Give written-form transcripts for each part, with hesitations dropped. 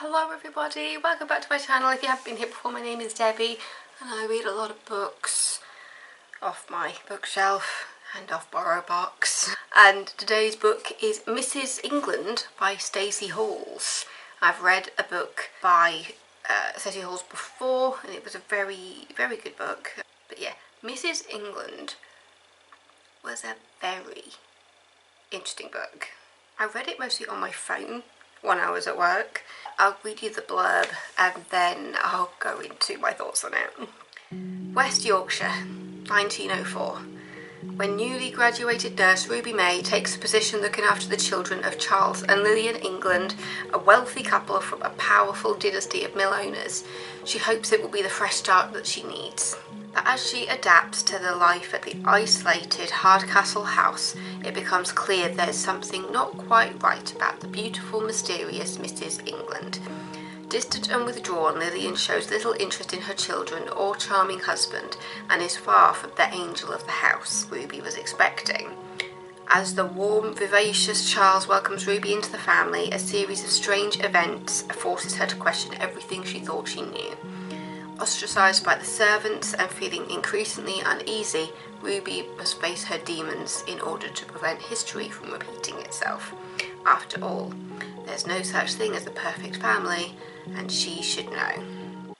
Hello everybody, welcome back to my channel. If you haven't been here before, my name is Debbie and I read a lot of books off my bookshelf and off Borrow Box. And today's book is Mrs. England by Stacey Halls. I've read a book by Stacey Halls before and it was a very good book. But yeah, Mrs. England was a very interesting book. I read it mostly on my phone when I was at work. I'll read you the blurb and then I'll go into my thoughts on it. West Yorkshire, 1904. When newly graduated nurse Ruby May takes a position looking after the children of Charles and Lillian England, a wealthy couple from a powerful dynasty of mill owners, she hopes it will be the fresh start that she needs. But as she adapts to the life at the isolated Hardcastle house, it becomes clear there's something not quite right about the beautiful, mysterious Mrs. England. Distant and withdrawn, Lillian shows little interest in her children or charming husband, and is far from the angel of the house Ruby was expecting. As the warm, vivacious Charles welcomes Ruby into the family, a series of strange events forces her to question everything she thought she knew. Ostracised by the servants and feeling increasingly uneasy, Ruby must face her demons in order to prevent history from repeating itself. After all, there's no such thing as the perfect family, and she should know.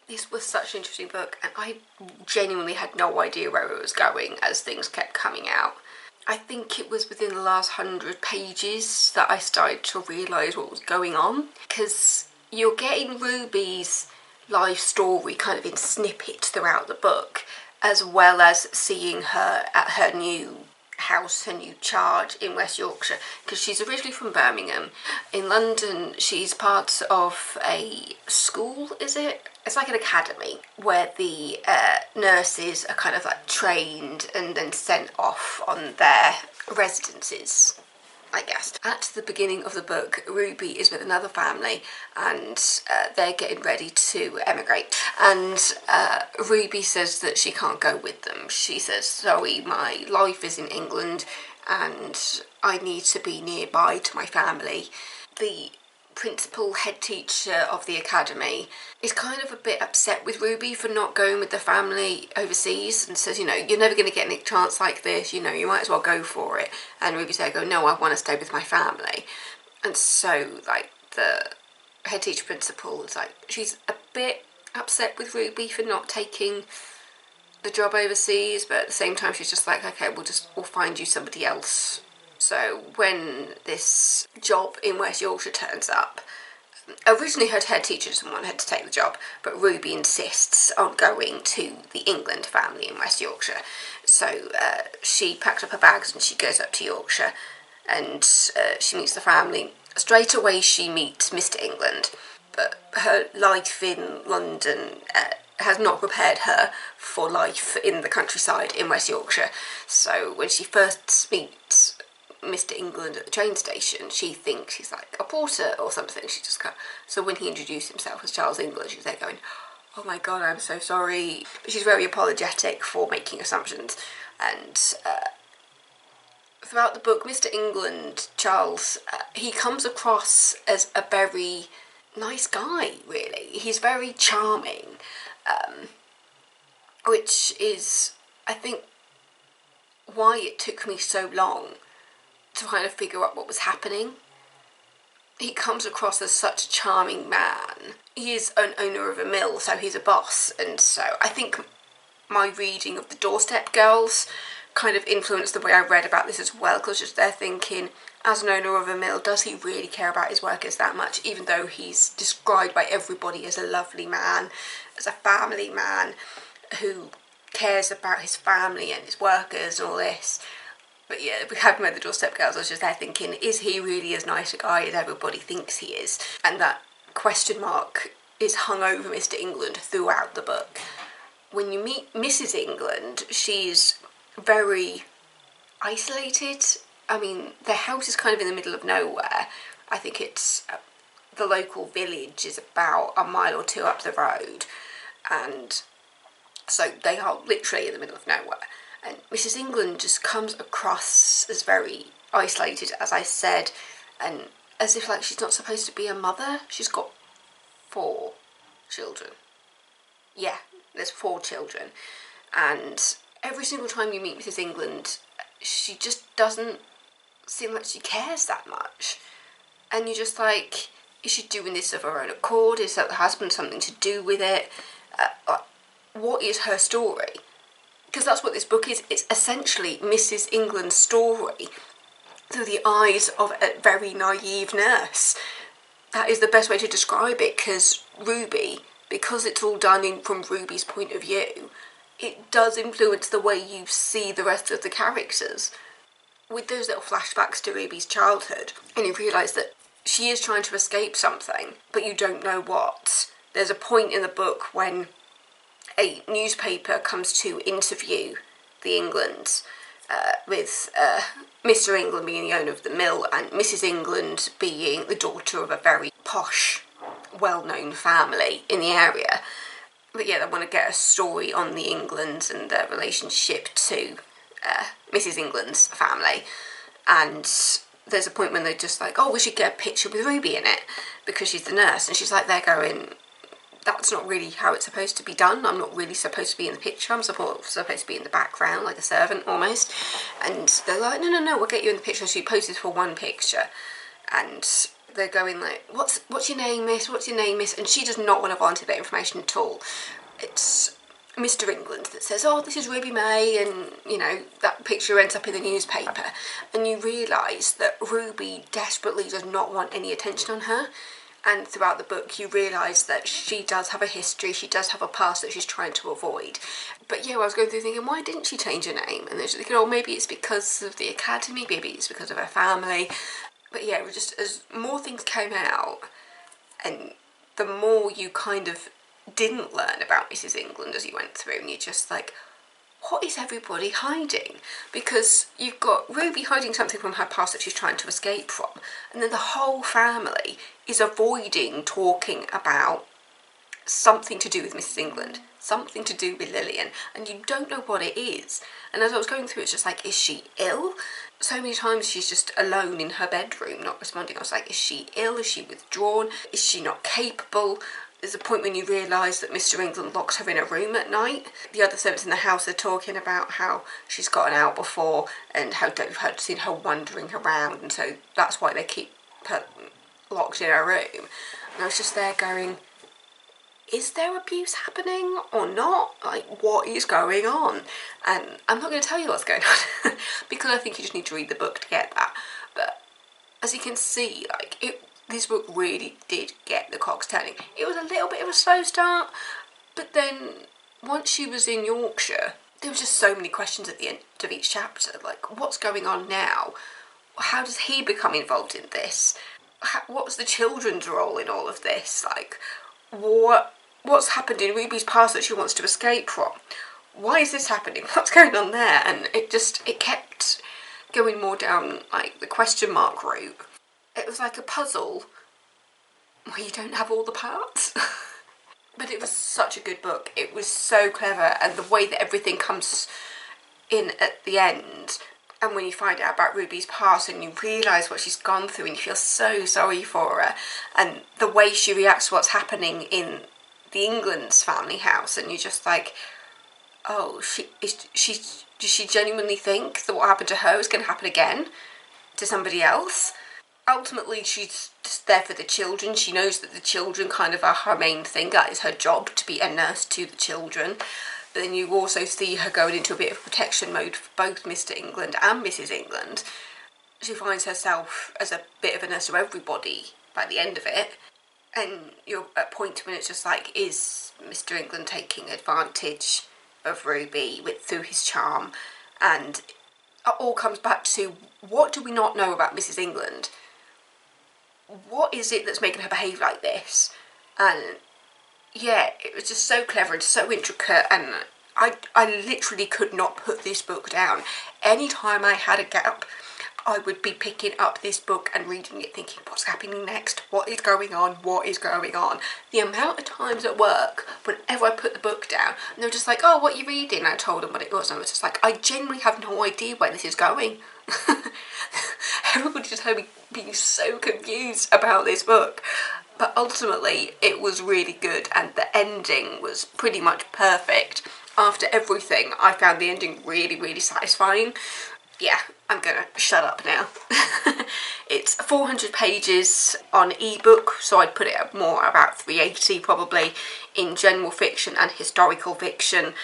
This was such an interesting book, and I genuinely had no idea where it was going as things kept coming out. I think it was within the last 100 pages that I started to realise what was going on, because you're getting Ruby's life story kind of in snippets throughout the book, as well as seeing her at her new house, her new charge in West Yorkshire, because she's originally from Birmingham. In London she's part of a school, is it? It's like an academy where the nurses are kind of like trained and then sent off on their residences, I guess. At the beginning of the book, Ruby is with another family and they're getting ready to emigrate, and Ruby says that she can't go with them. She says, "Sorry, my life is in England and I need to be nearby to my family." The principal head teacher of the academy is kind of a bit upset with Ruby for not going with the family overseas, and says, you're never going to get any chance like this, you might as well go for it. And Ruby said, no, I want to stay with my family. And so like the head teacher principal is like, she's a bit upset with Ruby for not taking the job overseas, but at the same time she's just like, okay, we'll find you somebody else. So when this job in West Yorkshire turns up, originally her head teacher doesn't want her to take the job, but Ruby insists on going to the England family in West Yorkshire. So she packs up her bags and she goes up to Yorkshire, and she meets the family. Straight away she meets Mr. England, but her life in London has not prepared her for life in the countryside in West Yorkshire. So when she first meets Mr. England at the train station, she thinks he's like a porter or something. So when he introduced himself as Charles England, she's there going, "Oh my god, I'm so sorry." But she's very apologetic for making assumptions. And throughout the book, Mr. England, Charles, he comes across as a very nice guy, really. He's very charming, which is, I think, why it took me so long to kind of figure out what was happening. He comes across as such a charming man. He is an owner of a mill, so he's a boss, and so I think my reading of The Doorstep Girls kind of influenced the way I read about this as well, because just there thinking, as an owner of a mill, does he really care about his workers that much, even though he's described by everybody as a lovely man, as a family man who cares about his family and his workers and all this. But yeah, we haven't read The Doorstep Girls, I was just there thinking, is he really as nice a guy as everybody thinks he is? And that question mark is hung over Mr. England throughout the book. When you meet Mrs. England, she's very isolated. I mean, their house is kind of in the middle of nowhere. I think it's, the local village is about a mile or two up the road. And so they are literally in the middle of nowhere. And Mrs. England just comes across as very isolated, as I said, and as if like she's not supposed to be a mother. She's got 4 children. Yeah, there's 4 children. And every single time you meet Mrs. England, she just doesn't seem like she cares that much. And you're just like, is she doing this of her own accord? Is that the husband something to do with it? What is her story? Because that's what this book is. It's essentially Mrs. England's story through the eyes of a very naive nurse. That is the best way to describe it, because Ruby, because it's all done from Ruby's point of view, it does influence the way you see the rest of the characters. With those little flashbacks to Ruby's childhood, and you realise that she is trying to escape something, but you don't know what. There's a point in the book when a newspaper comes to interview the Englands, with Mr. England being the owner of the mill and Mrs. England being the daughter of a very posh, well-known family in the area. But yeah, they want to get a story on the Englands and their relationship to Mrs. England's family. And there's a point when they're just like, oh, we should get a picture with Ruby in it, because she's the nurse. And she's like, they're going, that's not really how it's supposed to be done. I'm not really supposed to be in the picture. I'm supposed to be in the background, like a servant almost. And they're like, no, we'll get you in the picture. She poses for one picture. And they're going like, what's your name, miss? What's your name, miss? And she does not want to volunteer that information at all. It's Mr. England that says, oh, this is Ruby May, and, you know, that picture ends up in the newspaper. And you realise that Ruby desperately does not want any attention on her. And throughout the book, you realise that she does have a history, she does have a past that she's trying to avoid. But yeah, I was going through thinking, why didn't she change her name? And then she's thinking, oh, maybe it's because of the academy, maybe it's because of her family. But yeah, it was just, as more things came out, and the more you kind of didn't learn about Mrs. England as you went through, and you're just like, what is everybody hiding? Because you've got Ruby hiding something from her past that she's trying to escape from, and then the whole family is avoiding talking about something to do with Mrs. England, something to do with Lillian, and you don't know what it is. And as I was going through, it's just like, is she ill? So many times she's just alone in her bedroom, not responding. I was like, is she ill? Is she withdrawn? Is she not capable? There's a point when you realise that Mr. England locks her in a room at night. The other servants in the house are talking about how she's gotten out before and how they've seen her wandering around, and so that's why they keep her locked in her room. And I was just there going, is there abuse happening or not? Like, what is going on? And I'm not going to tell you what's going on because I think you just need to read the book to get that. But as you can see, like, this book really did get the cogs turning. It was a little bit of a slow start, but then once she was in Yorkshire, there was just so many questions at the end of each chapter. Like, what's going on now? How does he become involved in this? What's the children's role in all of this? Like, what's happened in Ruby's past that she wants to escape from? Why is this happening? What's going on there? And it kept going more down, like, the question mark route. It was like a puzzle where you don't have all the parts. But it was such a good book. It was so clever, and the way that everything comes in at the end, and when you find out about Ruby's past and you realise what she's gone through and you feel so sorry for her, and the way she reacts to what's happening in the England's family house, and you're just like, oh, does she genuinely think that what happened to her is going to happen again to somebody else? Ultimately, she's just there for the children. She knows that the children kind of are her main thing. That is her job, to be a nurse to the children. But then you also see her going into a bit of protection mode for both Mr. England and Mrs. England. She finds herself as a bit of a nurse to everybody by the end of it. And you're at a point when it's just like, is Mr. England taking advantage of Ruby through his charm? And it all comes back to, what do we not know about Mrs. England? What is it that's making her behave like this? And yeah, it was just so clever and so intricate, and I literally could not put this book down. Anytime I had a gap, I would be picking up this book and reading it, thinking, what's happening next? What is going on? What is going on? The amount of times at work, whenever I put the book down, and they were just like, oh, what are you reading? And I told them what it was, and I was just like, I genuinely have no idea where this is going. Everybody just heard me being so confused about this book. But ultimately it was really good, and the ending was pretty much perfect. After everything, I found the ending really, really satisfying. Yeah, I'm gonna shut up now. It's 400 pages on ebook, so I'd put it at more about 380 probably in general fiction and historical fiction.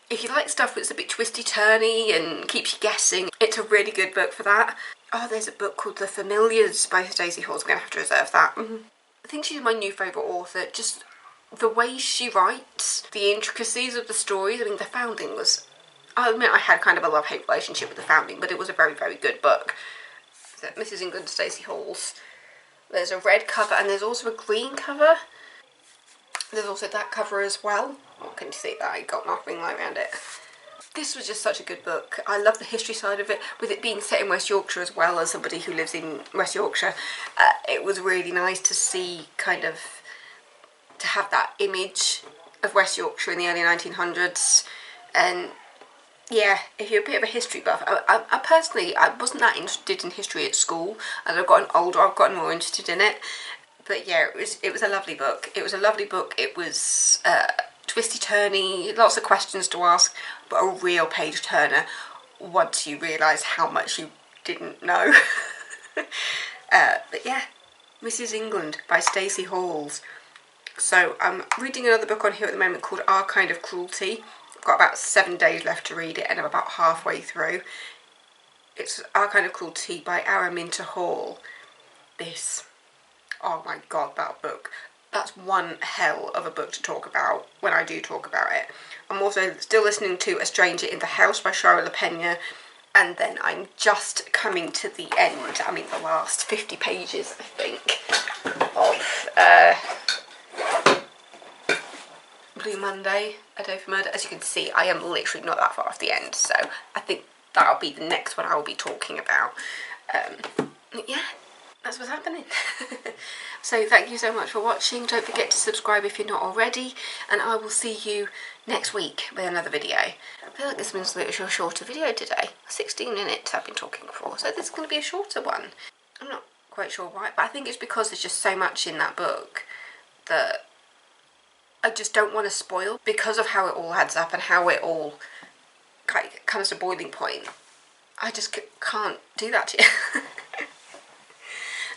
If you like stuff that's a bit twisty-turny and keeps you guessing, it's a really good book for that. Oh, there's a book called The Familiars by Stacey. I'm gonna have to reserve that. I think she's my new favourite author. Just the way she writes, the intricacies of the stories. I mean, The Founding was... I admit I had kind of a love-hate relationship with The Founding, but it was a very, very good book. So, Mrs. England, Stacey Halls. There's a red cover and there's also a green cover. There's also that cover as well. Oh, can you see that? I got my ring light around it. This was just such a good book. I love the history side of it, with it being set in West Yorkshire as well, as somebody who lives in West Yorkshire. It was really nice to see to have that image of West Yorkshire in the early 1900s. And yeah, if you're a bit of a history buff, I personally, I wasn't that interested in history at school. As I've gotten older, I've gotten more interested in it. But yeah, it was a lovely book. It was a lovely book. It was twisty-turny, lots of questions to ask, but a real page-turner once you realise how much you didn't know. But yeah, Mrs. England by Stacey Halls. So I'm reading another book on here at the moment called Our Kind of Cruelty. I've got about 7 days left to read it and I'm about halfway through. It's Our Kind of Cruelty by Araminta Hall. Oh my god, that book. That's one hell of a book to talk about when I do talk about it. I'm also still listening to A Stranger in the House by Shara LaPena, and then I'm just coming to the end, I mean the last 50 pages I think, of Blue Monday, A Day for Murder. As you can see, I am literally not that far off the end, so I think that'll be the next one I will be talking about. Yeah, that's what's happening. So thank you so much for watching. Don't forget to subscribe if you're not already, and I will see you next week with another video. I feel like this has been a little shorter video today. 16 minutes I've been talking for, so this is going to be a shorter one. I'm not quite sure why, but I think it's because there's just so much in that book that I just don't want to spoil, because of how it all adds up and how it all comes to boiling point. I just can't do that to you.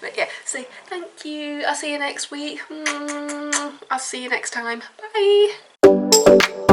But yeah, so thank you. I'll see you next week. I'll see you next time. Bye.